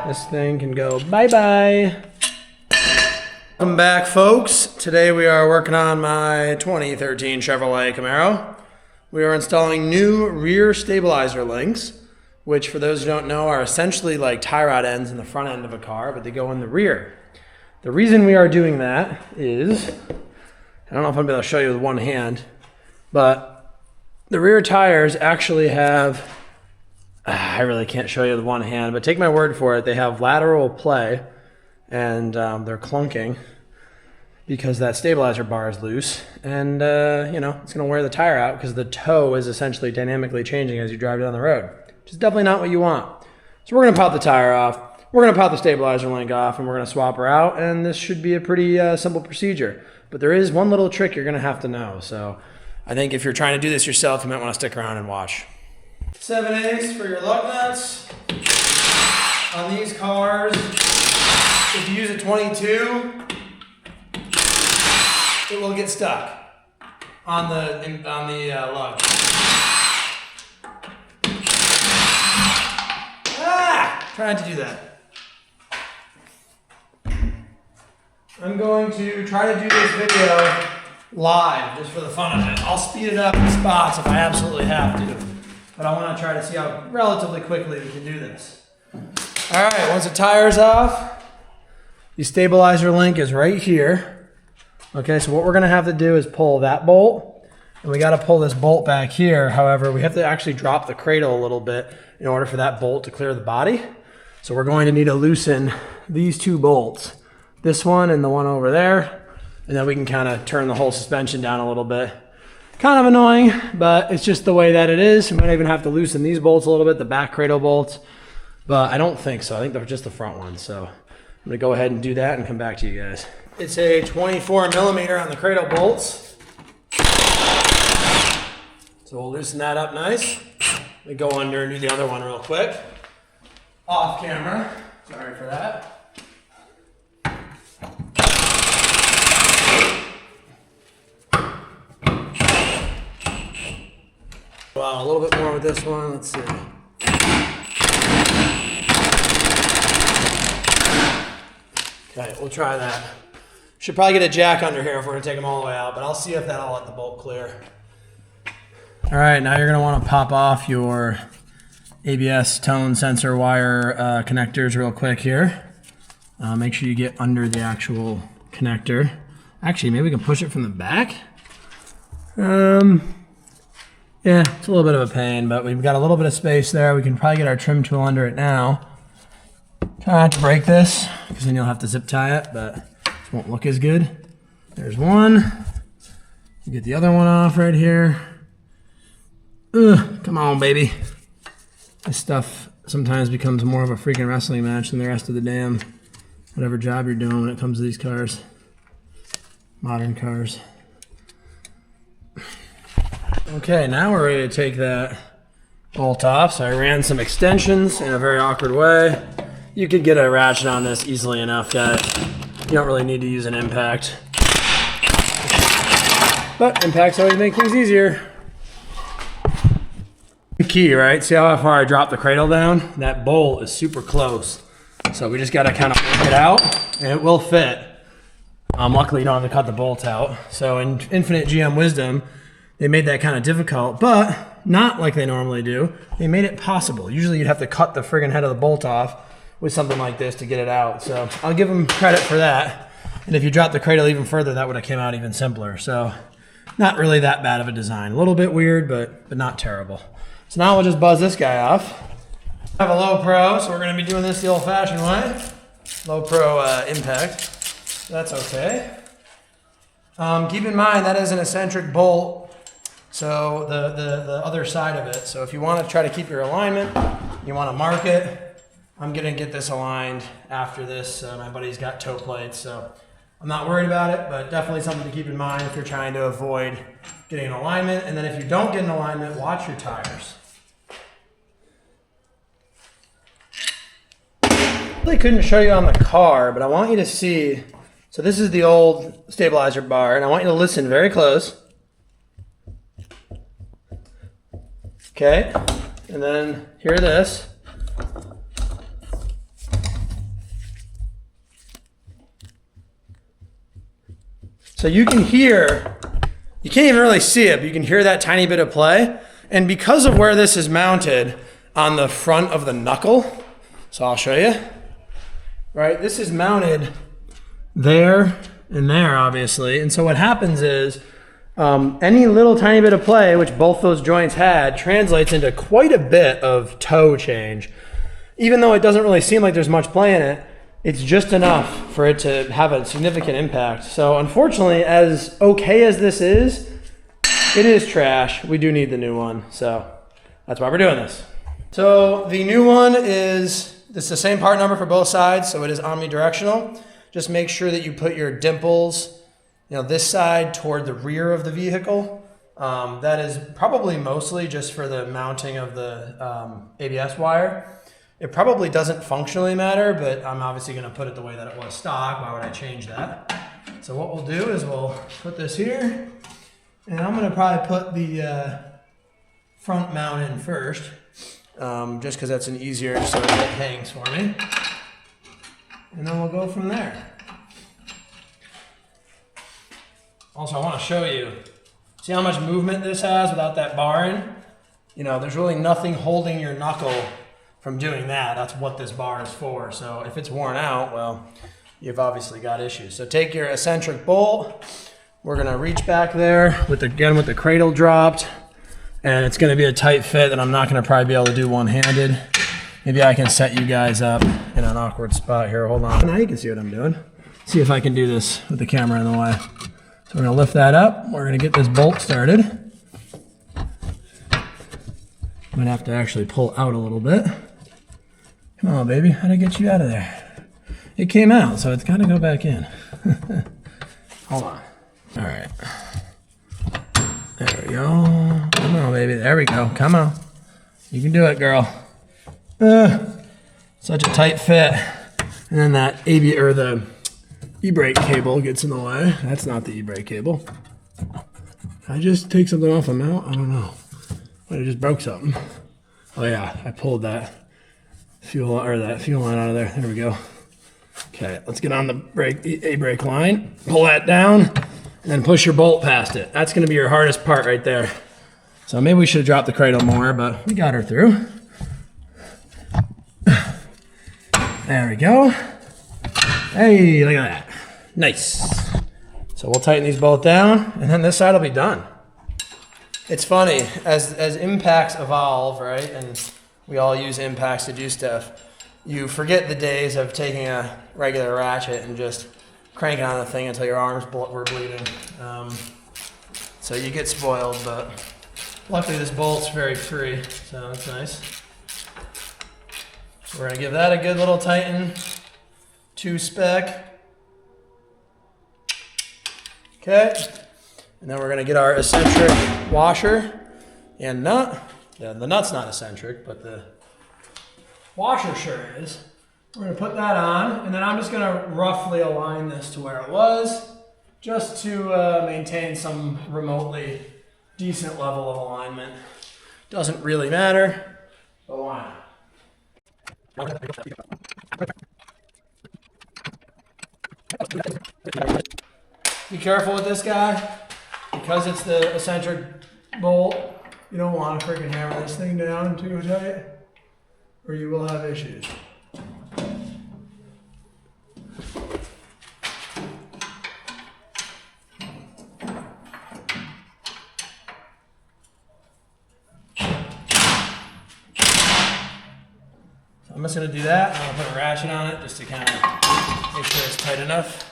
This thing can go bye-bye. Welcome back, folks. Today we are working on my 2013 Chevrolet Camaro. We are installing new rear stabilizer links, which for those who don't know are essentially like tie rod ends in the front end of a car, but they go in the rear. The reason we are doing that is, I don't know if I'm able to show you with one hand, but the rear tires actually have, I really can't show you with one hand, but take my word for it, they have lateral play and they're clunking because that stabilizer bar is loose, and you know, it's gonna wear the tire out because the toe is essentially dynamically changing as you drive down the road, which is definitely not what you want. So we're gonna pop the tire off, we're gonna pop the stabilizer link off, and we're gonna swap her out, and this should be a pretty simple procedure. But there is one little trick you're gonna have to know. So I think if you're trying to do this yourself, you might wanna stick around and watch. 7/8 for your lug nuts. On these cars, if you use a 22, it will get stuck on the lug. Trying to do that. I'm going to try to do this video live just for the fun of it. I'll speed it up in spots if I absolutely have to, but I want to try to see how relatively quickly we can do this. All right, once the tire's off, the stabilizer link is right here. Okay, so what we're gonna have to do is pull that bolt, and we gotta pull this bolt back here. However, we have to actually drop the cradle a little bit in order for that bolt to clear the body. So we're going to need to loosen these two bolts, this one and the one over there, and then we can kind of turn the whole suspension down a little bit. Kind of annoying, but it's just the way that it is. We might even have to loosen these bolts a little bit, the back cradle bolts, but I don't think so. I think they're just the front ones. So I'm gonna go ahead and do that and come back to you guys. It's a 24 millimeter on the cradle bolts. So we'll loosen that up nice. Let me go under and do the other one real quick. Off camera, sorry for that. Wow, a little bit more with this one, let's see. Okay, we'll try that. Should probably get a jack under here if we're gonna take them all the way out, but I'll see if that'll let the bolt clear. All right, now you're gonna wanna pop off your ABS tone sensor wire connectors real quick here. Make sure you get under the actual connector. Actually, maybe we can push it from the back. Yeah, it's a little bit of a pain, but we've got a little bit of space there. We can probably get our trim tool under it now. Try not to break this, because then you'll have to zip tie it, but it won't look as good. There's one. You get the other one off right here. Ugh, come on, baby. This stuff sometimes becomes more of a freaking wrestling match than the rest of the damn whatever job you're doing when it comes to these cars. Modern cars. Okay, now we're ready to take that bolt off. So I ran some extensions in a very awkward way. You could get a ratchet on this easily enough, guys. You don't really need to use an impact. But impacts always make things easier. Key, right? See how far I dropped the cradle down? That bolt is super close. So we just gotta kind of work it out, and it will fit. Luckily you don't have to cut the bolt out. So in infinite GM wisdom, they made that kind of difficult, but not like they normally do. They made it possible. Usually you'd have to cut the friggin' head of the bolt off with something like this to get it out. So I'll give them credit for that. And if you drop the cradle even further, that would have came out even simpler. So not really that bad of a design. A little bit weird, but not terrible. So now we'll just buzz this guy off. I have a low pro, so we're gonna be doing this the old fashioned way. Low pro impact, that's okay. Keep in mind that is an eccentric bolt, so the other side of it. So if you wanna try to keep your alignment, you wanna mark it. I'm gonna get this aligned after this. My buddy's got toe plates, so I'm not worried about it, but definitely something to keep in mind if you're trying to avoid getting an alignment. And then if you don't get an alignment, watch your tires. I really couldn't show you on the car, but I want you to see. So this is the old stabilizer bar, and I want you to listen very close. Okay, and then hear this. So you can hear, you can't even really see it, but you can hear that tiny bit of play. And because of where this is mounted on the front of the knuckle, so I'll show you, right? This is mounted there and there, obviously. And so what happens is any little tiny bit of play, which both those joints had, translates into quite a bit of toe change. Even though it doesn't really seem like there's much play in it, it's just enough for it to have a significant impact. So unfortunately, as okay as this is, it is trash. We do need the new one. So that's why we're doing this. So the new one is, it's the same part number for both sides. So it is omnidirectional. Just make sure that you put your dimples, this side toward the rear of the vehicle. That is probably mostly just for the mounting of the ABS wire. It probably doesn't functionally matter, but I'm obviously going to put it the way that it was stock. Why would I change that? So what we'll do is we'll put this here, and I'm going to probably put the front mount in first, just because that's an easier, so it hangs for me. And then we'll go from there. Also, I want to show you, see how much movement this has without that bar in? There's really nothing holding your knuckle from doing that. That's what this bar is for. So if it's worn out, well, you've obviously got issues. So take your eccentric bolt. We're gonna reach back there with the cradle dropped, and it's gonna be a tight fit that I'm not gonna probably be able to do one-handed. Maybe I can set you guys up in an awkward spot here. Hold on. Now you can see what I'm doing. See if I can do this with the camera in the way. So we're gonna lift that up. We're gonna get this bolt started. I'm gonna have to actually pull out a little bit. Come on, baby. How'd I get you out of there? It came out, so it's got to go back in. Hold on. All right. There we go. Come on, baby. There we go. Come on. You can do it, girl. Such a tight fit. And then that the e-brake cable gets in the way. That's not the e-brake cable. I just take something off a mount? I don't know. I just broke something. Oh yeah, I pulled that fuel line out of there. There we go. Okay, let's get on the brake line. Pull that down, and then push your bolt past it. That's gonna be your hardest part right there. So maybe we should have dropped the cradle more, but we got her through. There we go. Hey, look at that. Nice. So we'll tighten these both down, and then this side will be done. It's funny, as impacts evolve, right, and we all use impacts to do stuff, you forget the days of taking a regular ratchet and just cranking on the thing until your arms were bleeding. So you get spoiled, but luckily this bolt's very free, so that's nice. We're going to give that a good little tighten, 2-spec. Okay. And then we're going to get our eccentric washer and nut. Yeah, the nut's not eccentric, but the washer sure is. We're going to put that on, and then I'm just going to roughly align this to where it was, just to maintain some remotely decent level of alignment. Doesn't really matter, but why not? Be careful with this guy. Because it's the eccentric bolt, you don't want to freaking hammer this thing down too tight, or you will have issues. So I'm just going to do that, and I'll put a ratchet on it just to kind of make sure it's tight enough.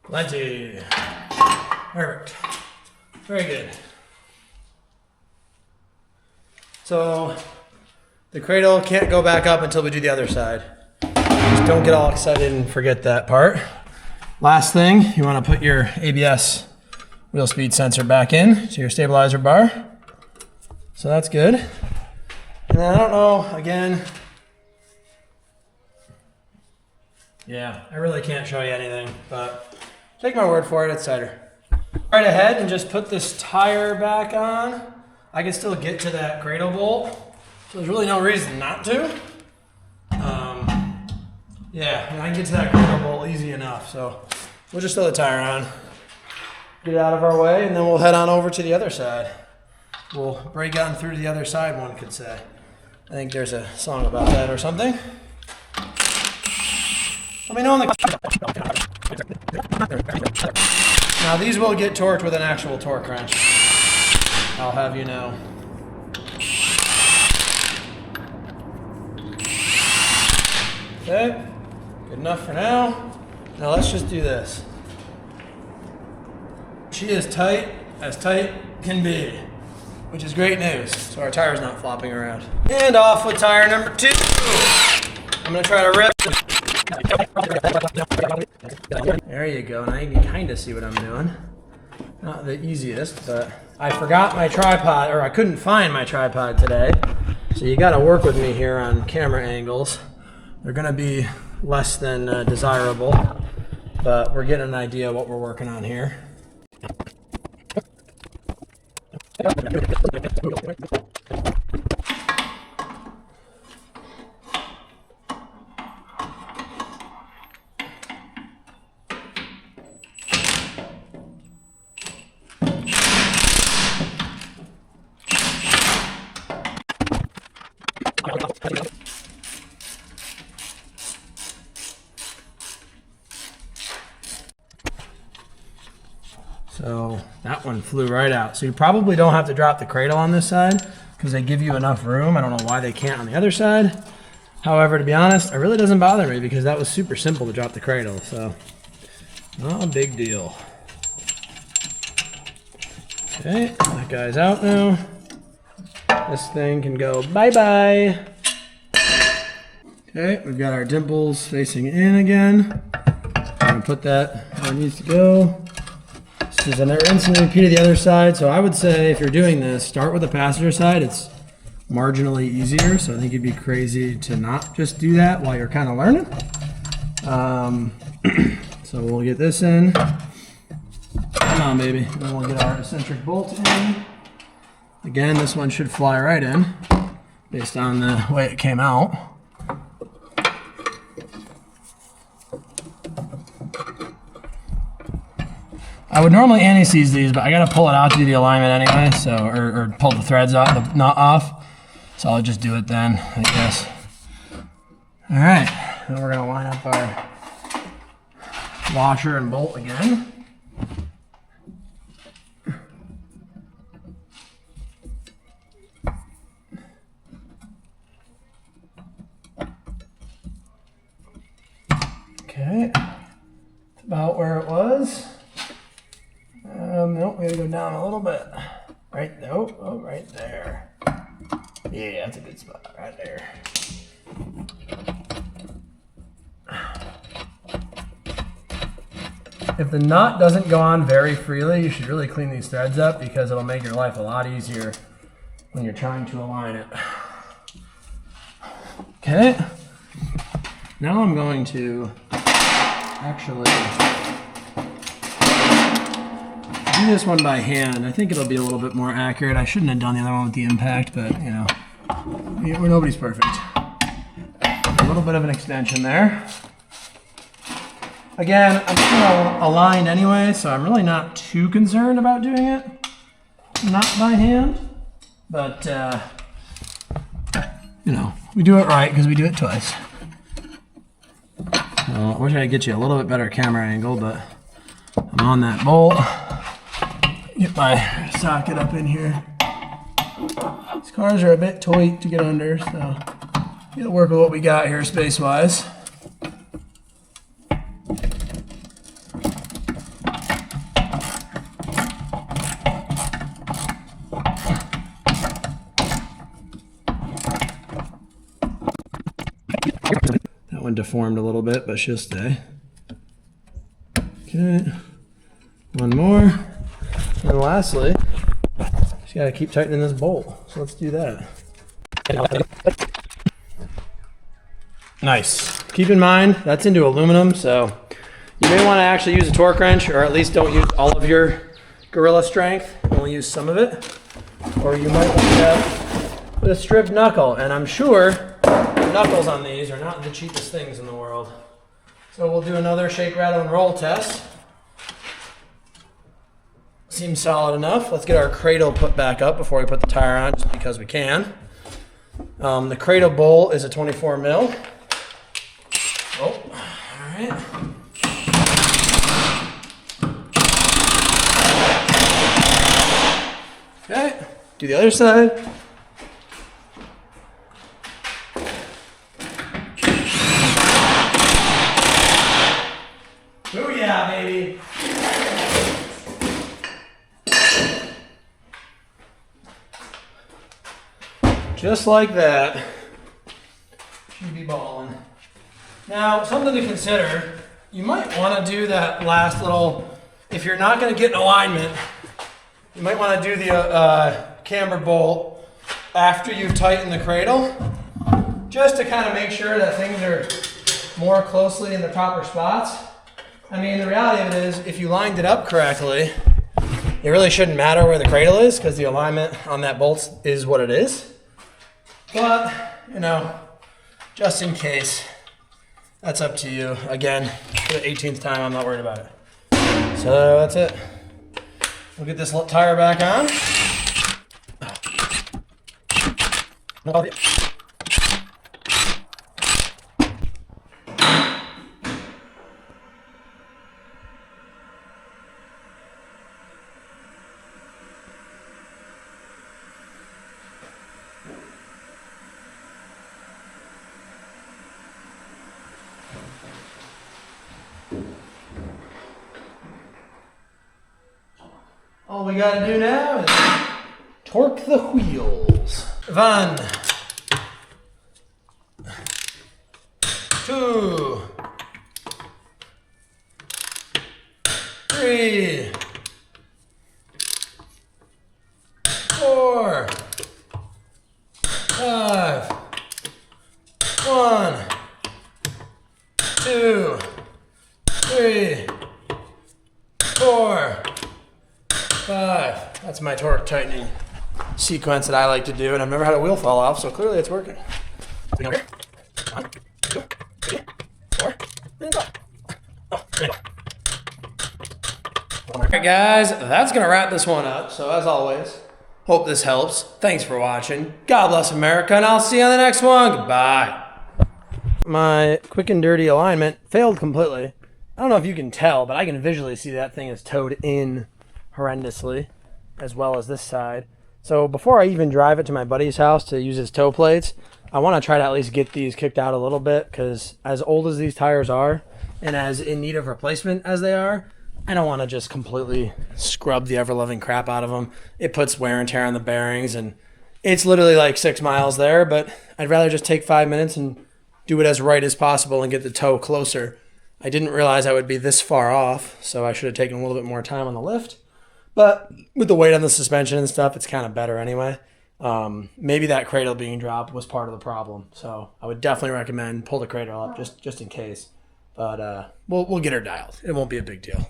Plenty. Perfect. Very good. So the cradle can't go back up until we do the other side. Just don't get all excited and forget that part. Last thing, you want to put your ABS wheel speed sensor back in to your stabilizer bar. So that's good. And then I don't know, again, yeah, I really can't show you anything, but take my word for it, it's tighter. Right ahead and just put this tire back on. I can still get to that cradle bolt, so there's really no reason not to. Yeah, I can get to that cradle bolt easy enough, so we'll just throw the tire on, get it out of our way, and then we'll head on over to the other side. We'll break on through to the other side, one could say. I think there's a song about that or something. Let me know in the... Now these will get torqued with an actual torque wrench. I'll have you know. Okay, good enough for now. Now let's just do this. She is tight as tight can be, which is great news. So our tire's not flopping around. And off with tire number 2. I'm gonna try to rip. There you go, now you can kind of see what I'm doing. Not the easiest, but I forgot my tripod, or I couldn't find my tripod today. So you gotta work with me here on camera angles. They're gonna be less than desirable, but we're getting an idea of what we're working on here. So that one flew right out. So you probably don't have to drop the cradle on this side because they give you enough room. I don't know why they can't on the other side. However, to be honest, it really doesn't bother me because that was super simple to drop the cradle. So not a big deal. Okay, that guy's out now. This thing can go bye-bye. Okay, we've got our dimples facing in again. I'm gonna put that where it needs to go. This is another rinse and repeat of the other side. So I would say if you're doing this, start with the passenger side. It's marginally easier. So I think you'd be crazy to not just do that while you're kind of learning. So we'll get this in. Come on, baby. And then we'll get our eccentric bolt in. Again, this one should fly right in based on the way it came out. I would normally anti-seize these, but I gotta pull it out to do the alignment anyway, so or pull the threads out, the knot off. So I'll just do it then, I guess. All right, then we're gonna line up our washer and bolt again. Okay, that's about where it was. Nope, we gotta go down a little bit. Right, nope, oh, right there. Yeah, that's a good spot, right there. If the knot doesn't go on very freely, you should really clean these threads up because it'll make your life a lot easier when you're trying to align it. Okay, now I'm going to actually do this one by hand. I think it'll be a little bit more accurate. I shouldn't have done the other one with the impact, but you know, nobody's perfect. A little bit of an extension there. Again, I'm still aligned anyway, so I'm really not too concerned about doing it not by hand. But, you know, we do it right because we do it twice. I wish I could get you a little bit better camera angle, but I'm on that bolt. Get my socket up in here. These cars are a bit tight to get under, so we gotta work with what we got here space-wise. That one deformed a little bit, but she'll stay. Okay, one more. And lastly, just gotta keep tightening this bolt. So let's do that. Nice. Keep in mind, that's into aluminum, so you may want to actually use a torque wrench, or at least don't use all of your Gorilla strength. Only use some of it. or you might wind up with a stripped knuckle. And I'm sure the knuckles on these are not the cheapest things in the world. So we'll do another shake, rattle, and roll test. Seems solid enough. Let's get our cradle put back up before we put the tire on, just because we can. The cradle bowl is a 24 mil. Oh, all right. Okay, do the other side. Oh yeah, baby. Just like that. Should be balling. Now, something to consider, you might want to do that last little, if you're not going to get in alignment, you might want to do the camber bolt after you tighten the cradle, just to kind of make sure that things are more closely in the proper spots. I mean, the reality of it is, if you lined it up correctly, it really shouldn't matter where the cradle is, because the alignment on that bolt is what it is. But, you know, just in case, that's up to you. Again, for the 18th time, I'm not worried about it. So that's it. We'll get this tire back on. All we gotta do now is torque the wheels. 1, 2, 3, 4, 5, 1, 2, 3, 4, 5. That's my torque tightening sequence that I like to do, and I've never had a wheel fall off, so clearly it's working. 1, 2, 3, 4, and go. Alright guys, that's going to wrap this one up. So as always, hope this helps. Thanks for watching. God bless America, and I'll see you on the next one. Goodbye. My quick and dirty alignment failed completely. I don't know if you can tell, but I can visually see that thing is towed in horrendously, as well as this side. So before I even drive it to my buddy's house to use his tow plates, I want to try to at least get these kicked out a little bit, because as old as these tires are and as in need of replacement as they are, I don't want to just completely scrub the ever-loving crap out of them. It puts wear and tear on the bearings, and it's literally like 6 miles there, but I'd rather just take 5 minutes and do it as right as possible and get the tow closer. I didn't realize I would be this far off, so I should have taken a little bit more time on the lift. But with the weight on the suspension and stuff, it's kind of better anyway. Maybe that cradle being dropped was part of the problem. So I would definitely recommend pull the cradle up just in case. But we'll get her dialed. It won't be a big deal.